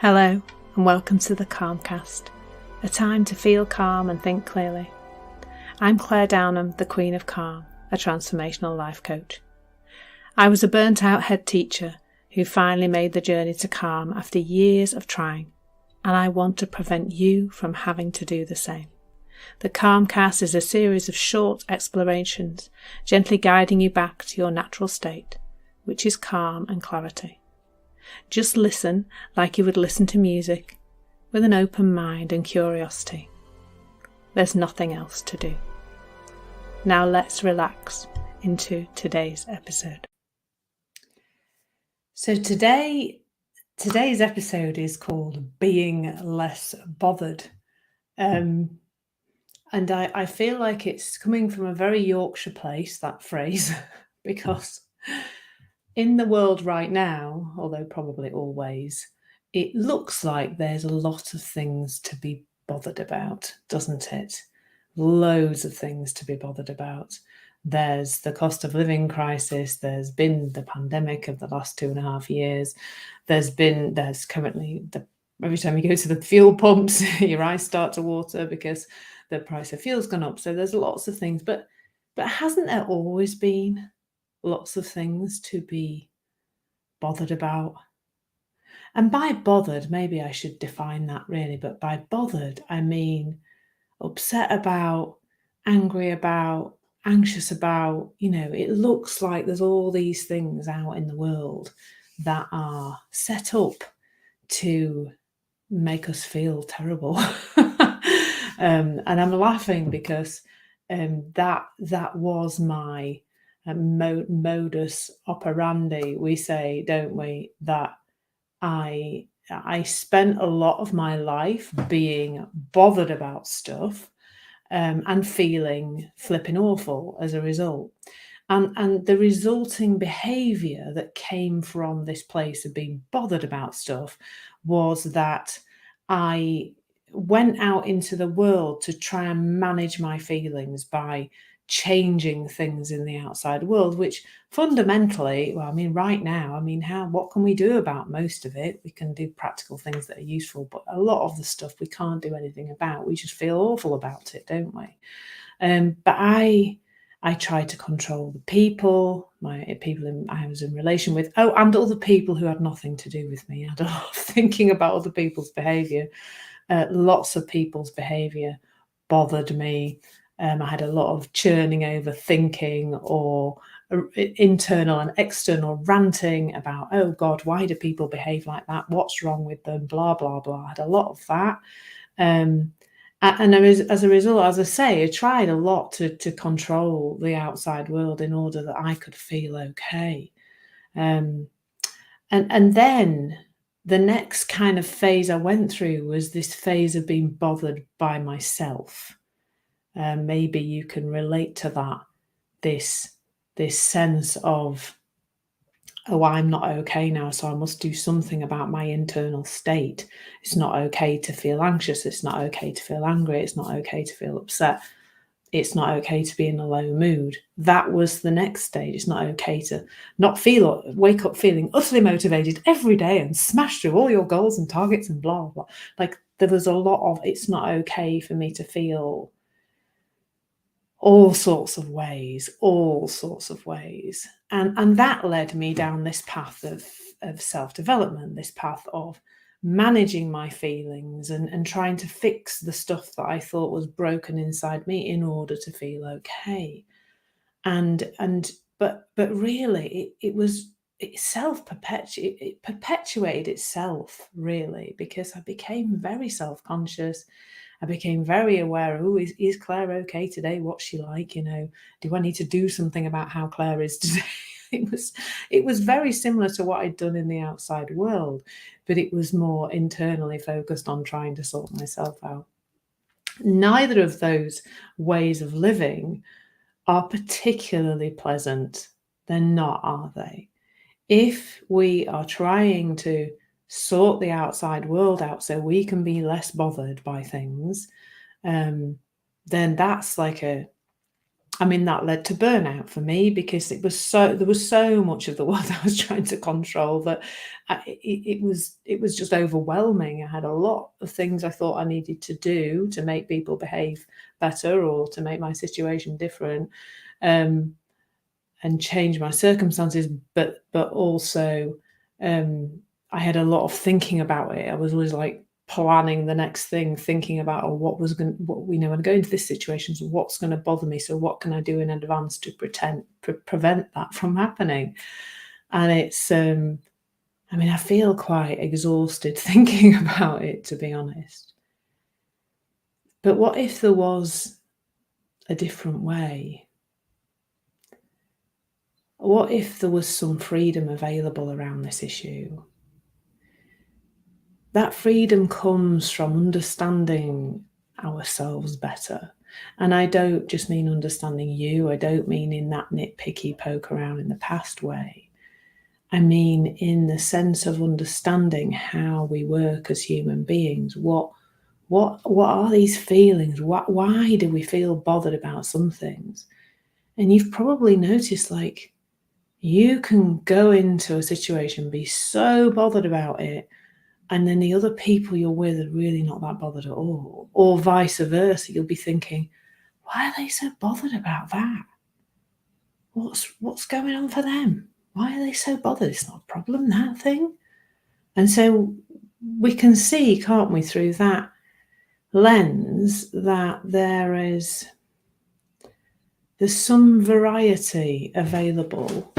Hello and welcome to the Calmcast, a time to feel calm and think clearly. I'm Claire Downham, the Queen of Calm, a transformational life coach. I was a burnt out head teacher who finally made the journey to calm after years of trying, and I want to prevent you from having to do the same. The Calmcast is a series of short explorations, gently guiding you back to your natural state, which is calm and clarity. Just listen like you would listen to music, with an open mind and curiosity. There's nothing else to do. Now let's relax into today's episode. So today's episode is called Being Less Bothered. And I feel like it's coming from a very Yorkshire place, that phrase, because in the world right now, although probably always, it looks like there's a lot of things to be bothered about, doesn't it? Loads of things to be bothered about. There's the cost of living crisis. There's been the pandemic of the last 2.5 years. There's currently every time you go to the fuel pumps, your eyes start to water because the price of fuel's gone up. So there's lots of things, but hasn't there always been lots of things to be bothered about? And by bothered, maybe I should define that really, but by bothered, I mean upset about, angry about, anxious about. It looks like there's all these things out in the world that are set up to make us feel terrible. And I'm laughing because that was my modus operandi, we say, don't we, that I spent a lot of my life being bothered about stuff and feeling flipping awful as a result. And the resulting behaviour that came from this place of being bothered about stuff was that I went out into the world to try and manage my feelings by changing things in the outside world, which fundamentally, right now, what can we do about most of it? We can do practical things that are useful, but a lot of the stuff we can't do anything about. We just feel awful about it, don't we? But I tried to control the people I was in relation with, and other people who had nothing to do with me. I had a lot of thinking about other people's behaviour. Lots of people's behaviour bothered me. I had a lot of churning over thinking or internal and external ranting about, oh God, why do people behave like that? What's wrong with them? Blah, blah, blah. I had a lot of that. And as a result, as I say, I tried a lot to control the outside world in order that I could feel okay. And then the next kind of phase I went through was this phase of being bothered by myself. Maybe you can relate to that, this sense of, I'm not okay now, so I must do something about my internal state. It's not okay to feel anxious. It's not okay to feel angry. It's not okay to feel upset. It's not okay to be in a low mood. That was the next stage. It's not okay to not wake up feeling utterly motivated every day and smash through all your goals and targets and blah, blah. Like there was a lot of, it's not okay for me to feel all sorts of ways. And that led me down this path of self-development, this path of managing my feelings and trying to fix the stuff that I thought was broken inside me in order to feel okay. But really it perpetuated itself, really, because I became very self-conscious. I became very aware, is Claire okay today? What's she like? Do I need to do something about how Claire is today? It was very similar to what I'd done in the outside world, but it was more internally focused on trying to sort myself out. Neither of those ways of living are particularly pleasant. They're not, are they? If we are trying to sort the outside world out so we can be less bothered by things, then that's like a I mean, that led to burnout for me because there was so much of the world I was trying to control that it was just overwhelming. I had a lot of things I thought I needed to do to make people behave better or to make my situation different, and change my circumstances, but also, I had a lot of thinking about it. I was always, like, planning the next thing, thinking about, "Oh, what we know when I go into this situation, so what's gonna bother me? So what can I do in advance to prevent that from happening?" And it's, I mean, I feel quite exhausted thinking about it, to be honest. But what if there was a different way? What if there was some freedom available around this issue? That freedom comes from understanding ourselves better. And I don't just mean understanding you, I don't mean in that nitpicky poke around in the past way. I mean in the sense of understanding how we work as human beings. What are these feelings? Why do we feel bothered about some things? And you've probably noticed, like, you can go into a situation, be so bothered about it, and then the other people you're with are really not that bothered at all. Or vice versa. You'll be thinking, why are they so bothered about that? What's going on for them? Why are they so bothered? It's not a problem, that thing. And so we can see, can't we, through that lens, that there's some variety available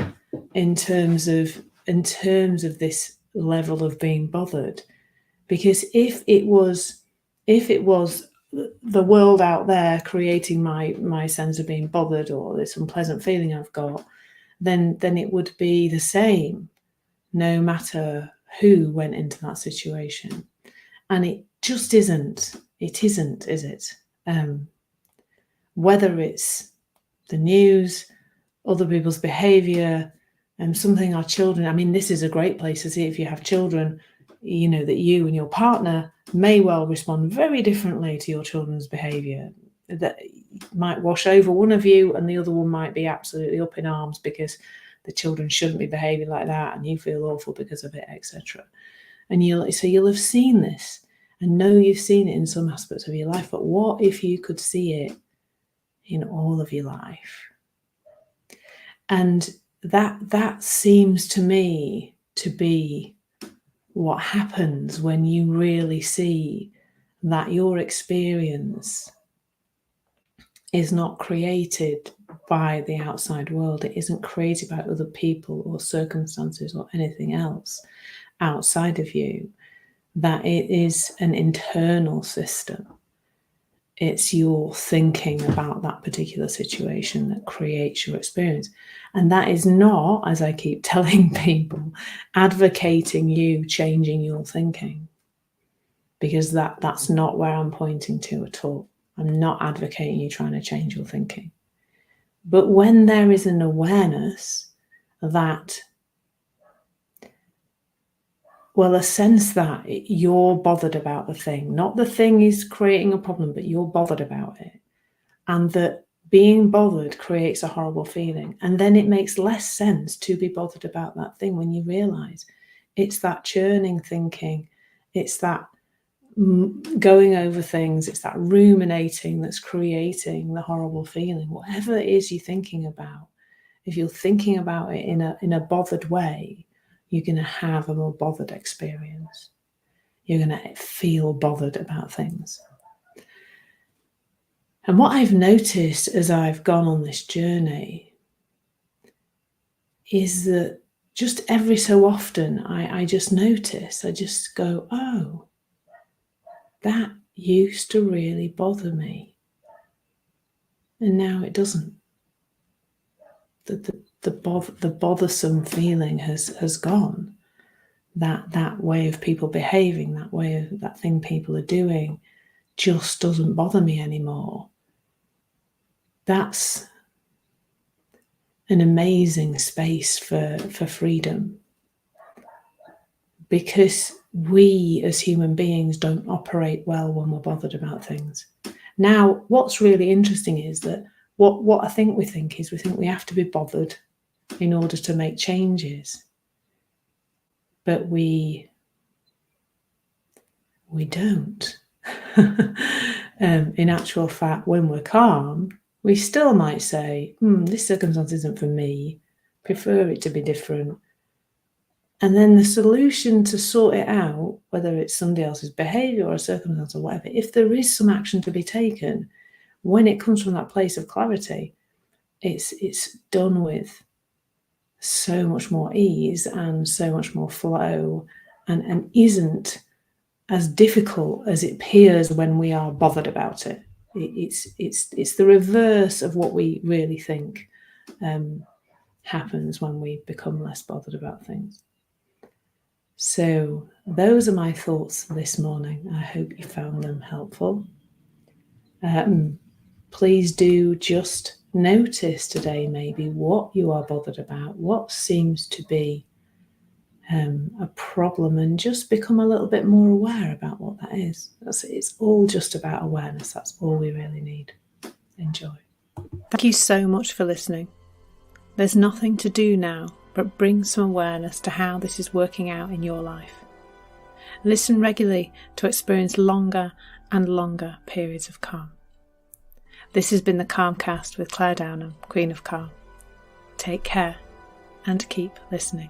in terms of this level of being bothered. Because if it was the world out there creating my sense of being bothered or this unpleasant feeling I've got, then it would be the same no matter who went into that situation. And it just isn't. It isn't, is it? Whether it's the news, other people's behaviour, something our children, I mean, this is a great place to see if you have children, you know, that you and your partner may well respond very differently to your children's behaviour. That might wash over one of you and the other one might be absolutely up in arms because the children shouldn't be behaving like that and you feel awful because of it, etc. And you'll have seen this and know you've seen it in some aspects of your life, but what if you could see it in all of your life? And that seems to me to be what happens when you really see that your experience is not created by the outside world. It isn't created by other people or circumstances or anything else outside of you. That it is an internal system. It's your thinking about that particular situation that creates your experience. And that is not, as I keep telling people, advocating you changing your thinking, because that's not where I'm pointing to at all. I'm not advocating you trying to change your thinking. But when there is an awareness that, well, a sense that you're bothered about the thing, not the thing is creating a problem, but you're bothered about it. And that being bothered creates a horrible feeling. And then it makes less sense to be bothered about that thing when you realize it's that churning thinking, it's that going over things, it's that ruminating that's creating the horrible feeling. Whatever it is you're thinking about, if you're thinking about it in a bothered way, you're going to have a more bothered experience. You're going to feel bothered about things. And what I've noticed as I've gone on this journey is that just every so often I just notice, I just go, oh, that used to really bother me. And now it doesn't. The bothersome feeling has gone. That way of people behaving, that thing people are doing just doesn't bother me anymore. That's an amazing space for freedom, because we as human beings don't operate well when we're bothered about things. Now, what's really interesting is that what I think we think is we have to be bothered in order to make changes. But we don't. In actual fact, when we're calm, we still might say, this circumstance isn't for me, prefer it to be different. And then the solution to sort it out, whether it's somebody else's behaviour or a circumstance or whatever, if there is some action to be taken, when it comes from that place of clarity, it's done with so much more ease and so much more flow, and isn't as difficult as it appears when we are bothered about it. It's the reverse of what we really think happens when we become less bothered about things. So those are my thoughts this morning. I hope you found them helpful. Please do just notice today maybe what you are bothered about, what seems to be a problem, and just become a little bit more aware about what that is. It's all just about awareness. That's all we really need. Enjoy. Thank you so much for listening. There's nothing to do now but bring some awareness to how this is working out in your life. Listen regularly to experience longer and longer periods of calm. This has been the Calmcast with Claire Downham, Queen of Calm. Take care and keep listening.